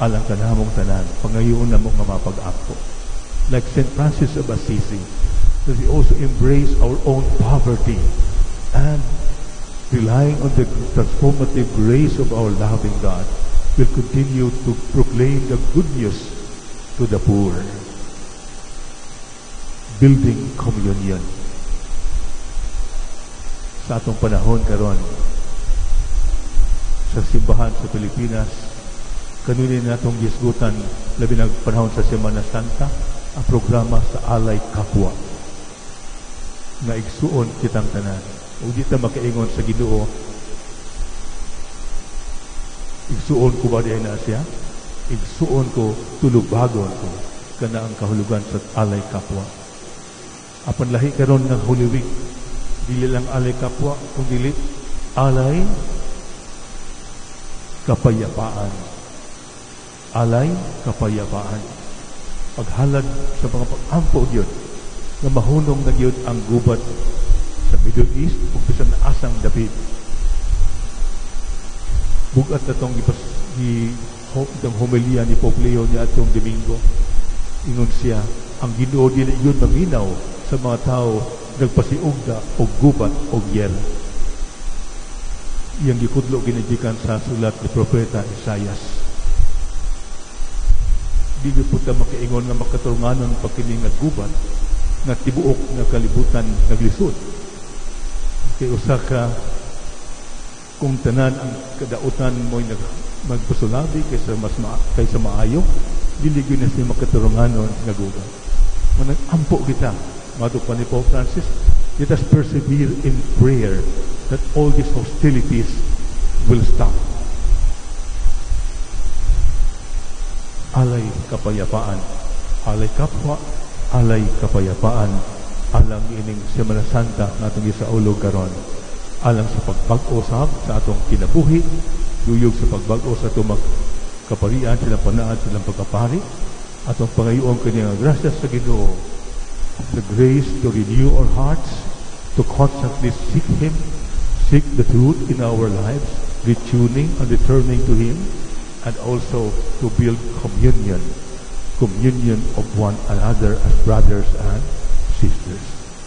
alang kanamong tanan, pangayoon na mong mapag-ako. Like St. Francis of Assisi, that we also embrace our own poverty and relying on the transformative grace of our loving God, will continue to proclaim the good news to the poor. Building communion. Sa atong panahon karon sa simbahan sa Pilipinas, kanunin natong gisgutan labi ng panahon sa Semana Santa ang programa sa Alay Kapwa na igsuon kitang tanan. O di ta makaingon sa Ginoo, igsuon ko ba diay na siya? Igsuon ko, tulubagon ko kana ang kahulugan sa Alay Kapwa. Apan lahi karon ng Holy Week, dili lang Alay Kapwa, kung dili Alay Kapayapaan. Alay Kapayapaan. Paghalad sa mga pag-ampo yun, na mahunong na yun ang gubat sa Middle East o bisan asang David. Bugat na itong itong homilia ni Pope Leo ni atong Domingo. Ingon siya, ang Ginoo din yun maminaw sa mga tao nagpasiugda o gubat o yer. Iyang gikudlo ginigikan sa sulat ni Propeta Isaias. Di po ta makaingon nga makaturunganon pagkining nga gubat nga tibuok nga kalibutan naglisod. Kay usa ka kung tanan ang kadautan mo'y magpasulabi kaysa maayo, dili gyud na siya makaturunganon nga gubat. Manang ampo kita, mato pa ni Pope Francis, let us persevere in prayer that all these hostilities will stop. Alay kapayapaan, alay kapwa, alay kapayapaan, alang ining Semana Santa nga atong gisaulog karon, alang sa pagbag-o sa atong kinabuhi, duyog sa pagbag-o sa atong kaparian, silang panaad, silang pagkapari, atong pangayoon kanyang grasya sa Ginoo, the grace to renew our hearts, to constantly seek Him, seek the truth in our lives, retuning and returning to Him, and also to build communion of one another as brothers and sisters.